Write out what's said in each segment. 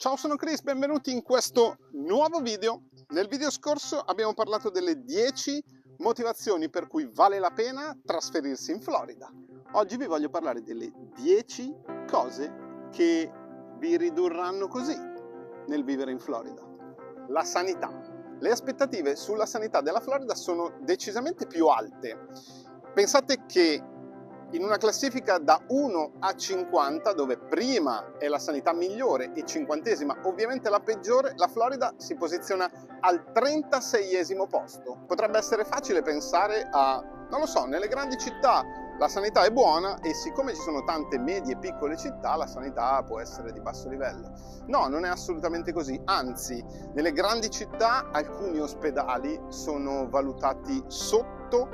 Ciao, sono Chris, benvenuti in questo nuovo video. Nel video scorso abbiamo parlato delle 10 motivazioni per cui vale la pena trasferirsi in Florida. Oggi vi voglio parlare delle 10 cose che vi ridurranno così nel vivere in Florida. La sanità. Le aspettative sulla sanità della Florida sono decisamente più alte. Pensate che in una classifica da 1 a 50, dove prima è la sanità migliore e 50esima ovviamente la peggiore, la Florida si posiziona al 36esimo posto. Potrebbe essere facile pensare a, non lo so, nelle grandi città la sanità è buona e siccome ci sono tante medie e piccole città la sanità può essere di basso livello. No, non è assolutamente così, anzi, nelle grandi città alcuni ospedali sono valutati sotto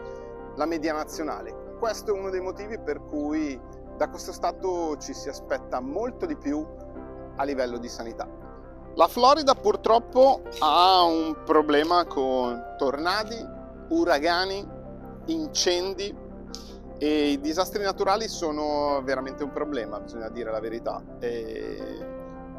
la media nazionale. Questo è uno dei motivi per cui da questo stato ci si aspetta molto di più a livello di sanità. La Florida purtroppo ha un problema con tornadi, uragani, incendi e i disastri naturali sono veramente un problema, bisogna dire la verità.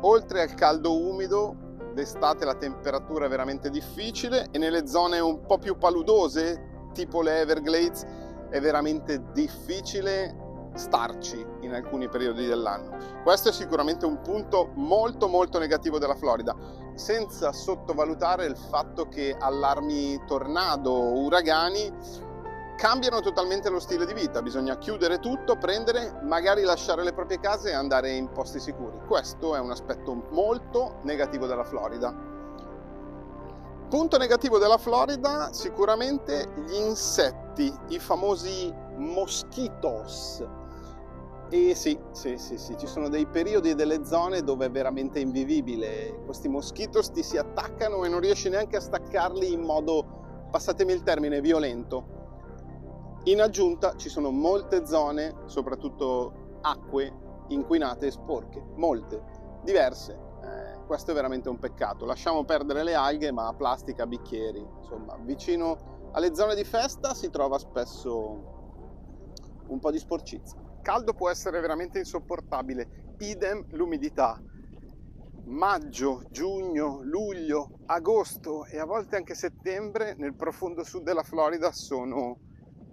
Oltre al caldo umido, d'estate la temperatura è veramente difficile e nelle zone un po' più paludose, tipo le Everglades, è veramente difficile starci in alcuni periodi dell'anno. Questo è sicuramente un punto molto negativo della Florida, senza sottovalutare il fatto che allarmi tornado o uragani cambiano totalmente lo stile di vita. Bisogna chiudere tutto, prendere, magari lasciare le proprie case e andare in posti sicuri. Questo è un aspetto molto negativo della Florida. Punto negativo della Florida, sicuramente gli insetti, i famosi mosquitos. E sì, ci sono dei periodi e delle zone dove è veramente invivibile. Questi mosquitos ti si attaccano e non riesci neanche a staccarli in modo, passatemi il termine, violento. In aggiunta ci sono molte zone, soprattutto acque, inquinate e sporche, molte, diverse. Questo è veramente un peccato. Lasciamo perdere le alghe, ma plastica, bicchieri, insomma, vicino alle zone di festa si trova spesso un po' di sporcizia. Caldo può essere veramente insopportabile, idem l'umidità. Maggio, giugno, luglio, agosto e a volte anche settembre nel profondo sud della Florida sono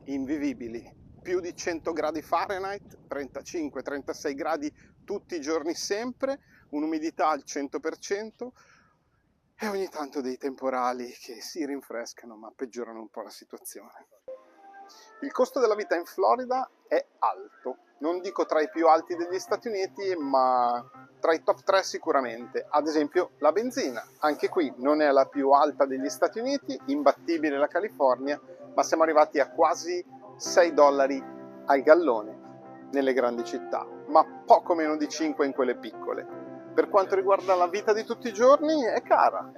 invivibili. Più di 100 gradi Fahrenheit, 35-36 gradi tutti i giorni sempre, un'umidità al 100% e ogni tanto dei temporali che si rinfrescano ma peggiorano un po' la situazione. Il costo della vita in Florida è alto, non dico tra i più alti degli Stati Uniti, ma tra i top 3 sicuramente. Ad esempio la benzina, anche qui non è la più alta degli Stati Uniti, imbattibile la California, ma siamo arrivati a quasi $6 al gallone nelle grandi città, ma poco meno di 5 in quelle piccole. Per quanto riguarda la vita di tutti i giorni è cara,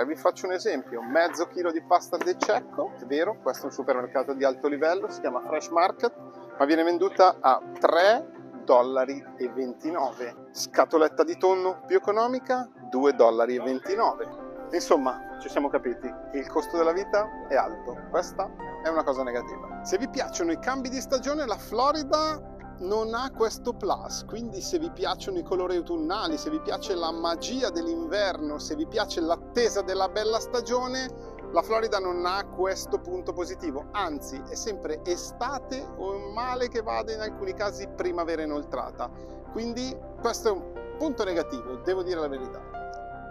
vi faccio un esempio: mezzo chilo di pasta De Cecco, è vero, questo è un supermercato di alto livello, si chiama Fresh Market, ma viene venduta a $3,29. Scatoletta di tonno più economica, $2,29. Insomma, ci siamo capiti, il costo della vita è alto, questa è una cosa negativa. Se vi piacciono i cambi di stagione, la Florida non ha questo plus, quindi se vi piacciono i colori autunnali, se vi piace la magia dell'inverno, se vi piace l'attesa della bella stagione, la Florida non ha questo punto positivo, anzi è sempre estate o male che vada in alcuni casi primavera inoltrata, quindi questo è un punto negativo, devo dire la verità.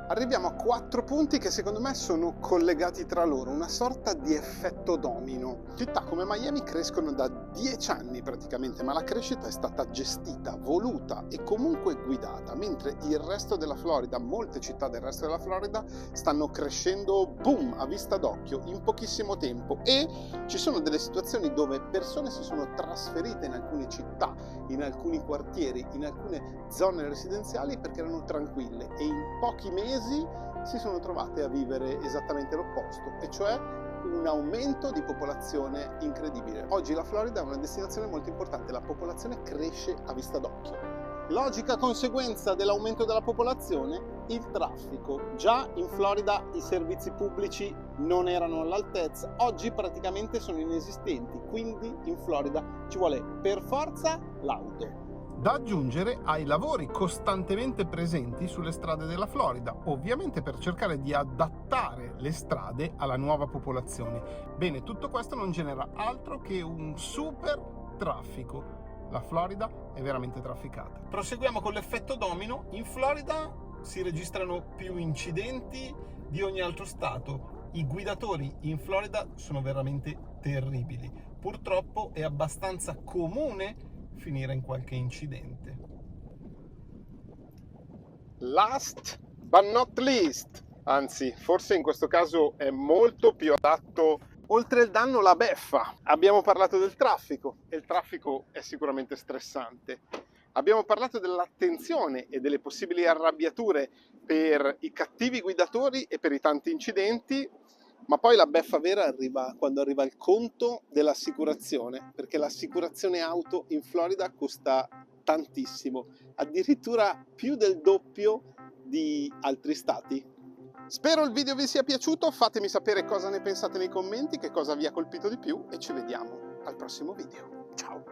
Arriviamo a 4 punti che secondo me sono collegati tra loro, una sorta di effetto domino. Città come Miami crescono da 10 anni praticamente, ma la crescita è stata gestita, voluta e comunque guidata, mentre il resto della Florida, molte città del resto della Florida, stanno crescendo boom, a vista d'occhio, in pochissimo tempo, e ci sono delle situazioni dove persone si sono trasferite in alcune città, in alcuni quartieri, in alcune zone residenziali perché erano tranquille e in pochi mesi si sono trovate a vivere esattamente l'opposto, e cioè un aumento di popolazione incredibile. Oggi la Florida è una destinazione molto importante, la popolazione cresce a vista d'occhio. Logica conseguenza dell'aumento della popolazione, il traffico. Già in Florida i servizi pubblici non erano all'altezza, oggi praticamente sono inesistenti, quindi in Florida ci vuole per forza l'auto. Da aggiungere ai lavori costantemente presenti sulle strade della Florida, ovviamente per cercare di adattare le strade alla nuova popolazione. Bene, tutto questo non genera altro che un super traffico. La Florida è veramente trafficata. Proseguiamo con l'effetto domino. In Florida si registrano più incidenti di ogni altro stato. I guidatori in Florida sono veramente terribili. Purtroppo è abbastanza comune finire in qualche incidente. Last but not least, anzi forse in questo caso è molto più adatto, oltre il danno la beffa. Abbiamo parlato del traffico e il traffico è sicuramente stressante. Abbiamo parlato dell'attenzione e delle possibili arrabbiature per i cattivi guidatori e per i tanti incidenti. Ma poi la beffa vera arriva quando arriva il conto dell'assicurazione, perché l'assicurazione auto in Florida costa tantissimo, addirittura più del doppio di altri stati. Spero il video vi sia piaciuto, fatemi sapere cosa ne pensate nei commenti, che cosa vi ha colpito di più e ci vediamo al prossimo video. Ciao!